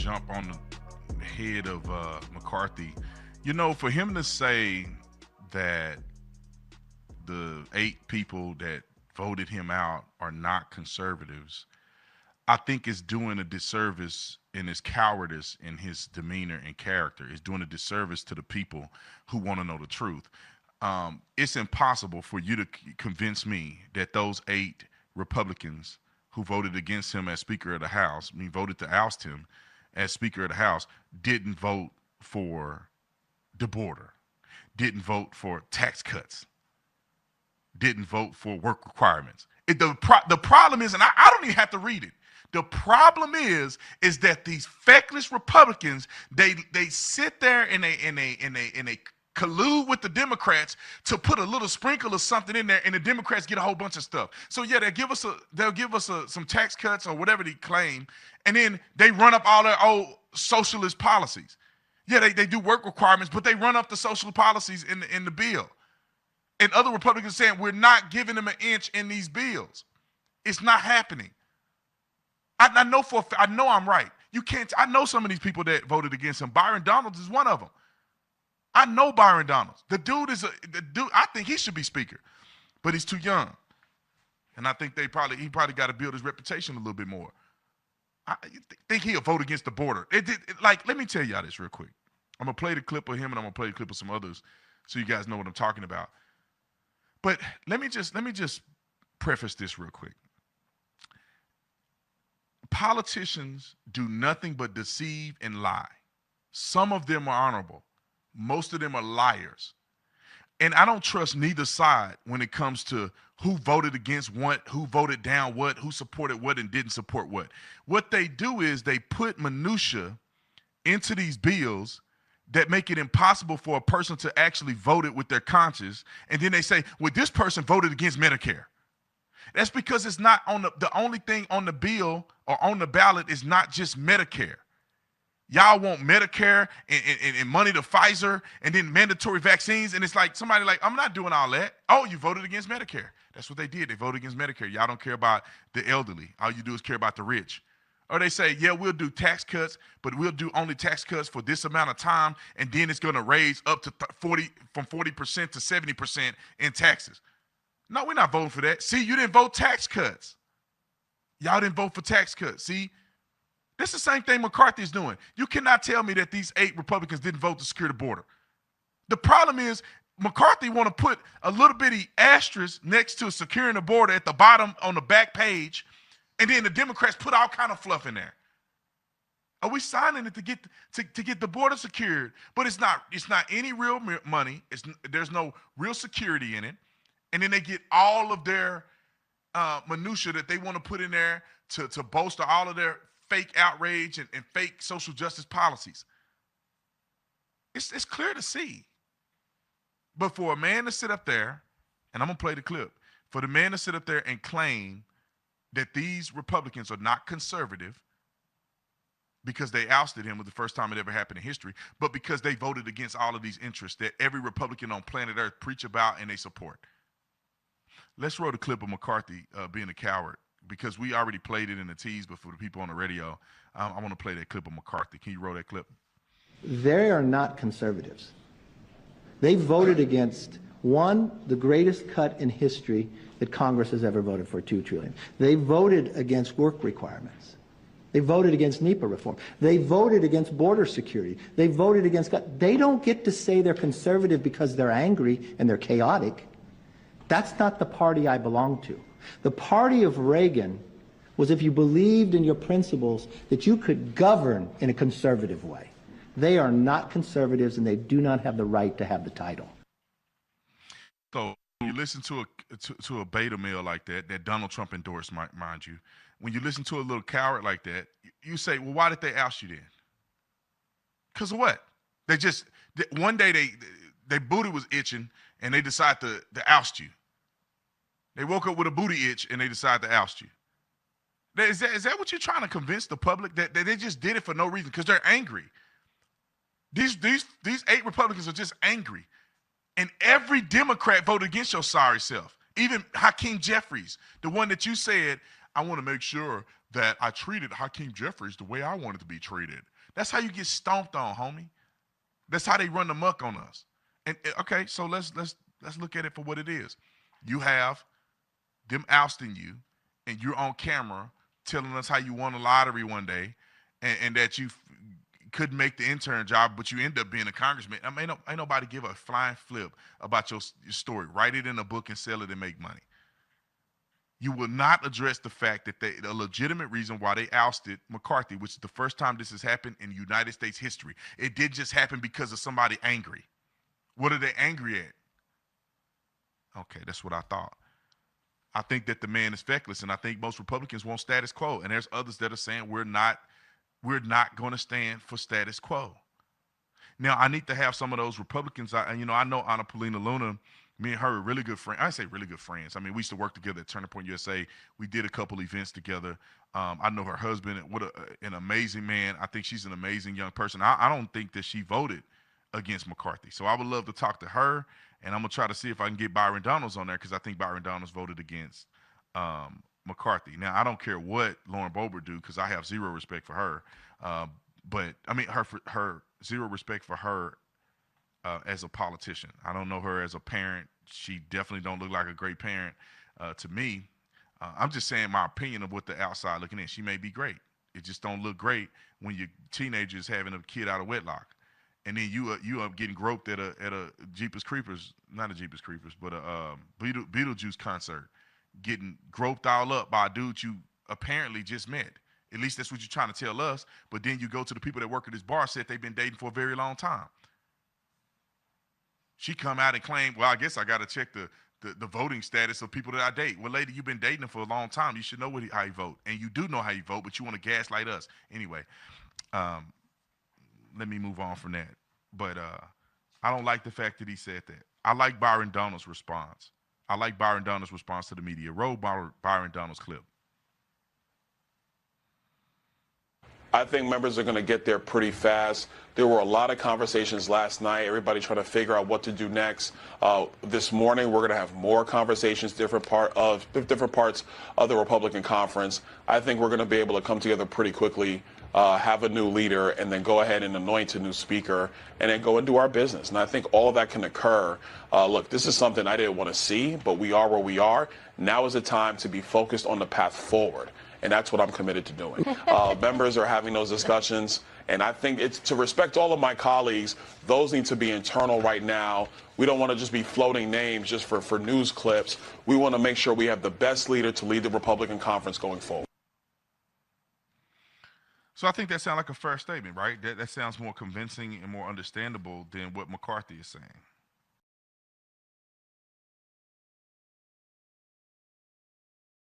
jump on the head of McCarthy. You know, for him to say that the 8 people that voted him out are not conservatives, I think is doing a disservice in his cowardice, in his demeanor and character. It's doing a disservice to the people who want to know the truth. It's impossible for you to convince me that those 8 Republicans who voted against him as Speaker of the House, I mean, voted to oust him as Speaker of the House, didn't vote for the border, didn't vote for tax cuts, didn't vote for work requirements. The problem is, and I don't even have to read it. The problem is that these feckless Republicans, they sit there and they collude with the Democrats to put a little sprinkle of something in there, and the Democrats get a whole bunch of stuff. So yeah, they'll give us some tax cuts or whatever they claim, and then they run up all their old socialist policies. Yeah, they do work requirements, but they run up the social policies in the bill. And other Republicans saying we're not giving them an inch in these bills. It's not happening. I know I'm right. You can't. I know some of these people that voted against him. Byron Donalds is one of them. I know Byron Donalds. The dude. I think he should be Speaker, but he's too young, and I think he probably got to build his reputation a little bit more. I think he'll vote against the border. Let me tell y'all this real quick. I'm gonna play the clip of him, and I'm gonna play the clip of some others, so you guys know what I'm talking about. But let me just preface this real quick. Politicians do nothing but deceive and lie. Some of them are honorable. Most of them are liars. And I don't trust neither side when it comes to who voted against what, who voted down what, who supported what and didn't support what. What they do is they put minutia into these bills that make it impossible for a person to actually vote it with their conscience. And then they say, well, this person voted against Medicare. That's because it's not on the only thing on the bill or on the ballot is not just Medicare. Y'all want Medicare and money to Pfizer and then mandatory vaccines. And it's like somebody like, I'm not doing all that. Oh, you voted against Medicare. That's what they did. They voted against Medicare. Y'all don't care about the elderly. All you do is care about the rich. Or they say, yeah, we'll do tax cuts, but we'll do only tax cuts for this amount of time, and then it's going to raise up to 40% to 70% in taxes. No, we're not voting for that. See, you didn't vote tax cuts. Y'all didn't vote for tax cuts. See, this is the same thing McCarthy is doing. You cannot tell me that these 8 Republicans didn't vote to secure the border. The problem is McCarthy want to put a little bitty asterisk next to securing the border at the bottom on the back page, and then the Democrats put all kind of fluff in there. Are we signing it to get the border secured? But it's not any real money. There's no real security in it. And then they get all of their minutia that they want to put in there to bolster all of their fake outrage and fake social justice policies. It's clear to see. But for a man to sit up there, and I'm going to play the clip, for the man to sit up there and claim that these Republicans are not conservative because they ousted him was the first time it ever happened in history, but because they voted against all of these interests that every Republican on planet Earth preach about and they support. Let's roll the clip of McCarthy being a coward, because we already played it in the tease, but for the people on the radio, I want to play that clip of McCarthy. Can you roll that clip? They are not conservatives. They voted against, one, the greatest cut in history that Congress has ever voted for, $2 trillion. They voted against work requirements. They voted against NEPA reform. They voted against border security. They voted against... They don't get to say they're conservative because they're angry and they're chaotic. That's not the party I belong to. The party of Reagan was if you believed in your principles that you could govern in a conservative way. They are not conservatives, and they do not have the right to have the title. So when you listen to a beta male like that Donald Trump endorsed, mind you, when you listen to a little coward like that, you say, well, why did they oust you then? Because of what? One day their booty was itching, and they decided to oust you. They woke up with a booty itch, and they decided to oust you. Is that what you're trying to convince the public? That they just did it for no reason? Because they're angry. These 8 Republicans are just angry. And every Democrat voted against your sorry self. Even Hakeem Jeffries, the one that you said, I want to make sure that I treated Hakeem Jeffries the way I wanted to be treated. That's how you get stomped on, homie. That's how they run the muck on us. And okay, so let's look at it for what it is. You have them ousting you, and you're on camera telling us how you won a lottery one day, and that you couldn't make the intern job, but you end up being a congressman. I mean, ain't nobody give a flying flip about your story. Write it in a book and sell it and make money. You will not address the fact that a legitimate reason why they ousted McCarthy, which is the first time this has happened in United States history. It did just happen because of somebody angry. What are they angry at? Okay, that's what I thought. I think that the man is feckless, and I think most Republicans want status quo. And there's others that are saying we're not going to stand for status quo. Now, I need to have some of those Republicans. I know Anna Paulina Luna. Me and her are really good friends. I say really good friends. I mean, we used to work together at Turning Point USA. We did a couple events together. I know her husband. What an amazing man. I think she's an amazing young person. I don't think that she voted against McCarthy. So I would love to talk to her, and I'm going to try to see if I can get Byron Donalds on there, because I think Byron Donalds voted against McCarthy. Now, I don't care what Lauren Boebert do, because I have zero respect for her. But, I mean, her zero respect for her as a politician. I don't know her as a parent. She definitely don't look like a great parent to me. I'm just saying my opinion of what the outside looking in. She may be great. It just don't look great when your teenager is having a kid out of wedlock, and then you up getting groped at a Jeepers Creepers, not a Jeepers Creepers, but a Beetlejuice concert, getting groped all up by a dude you apparently just met. At least that's what you're trying to tell us. But then you go to the people that work at this bar, said they've been dating for a very long time. She come out and claim, well, I guess I got to check the voting status of people that I date. Well, lady, you've been dating them for a long time. You should know how you vote. And you do know how you vote, but you want to gaslight us. Anyway, let me move on from that. But I don't like the fact that he said that. I like Byron Donalds' response. I like Byron Donalds' response to the media. Roll Byron Donalds' clip. I think members are going to get there pretty fast. There were a lot of conversations last night, everybody trying to figure out what to do next. This morning, we're going to have more conversations, different parts of the Republican conference. I think we're going to be able to come together pretty quickly, have a new leader, and then go ahead and anoint a new speaker, and then go and do our business. And I think all of that can occur. Look, this is something I didn't want to see, but we are where we are. Now is the time to be focused on the path forward. And that's what I'm committed to doing. Members are having those discussions, and I think it's to respect all of my colleagues. Those need to be internal right now. We don't want to just be floating names just for news clips. We want to make sure we have the best leader to lead the Republican conference going forward. So I think that sounds like a fair statement, right? That sounds more convincing and more understandable than what McCarthy is saying.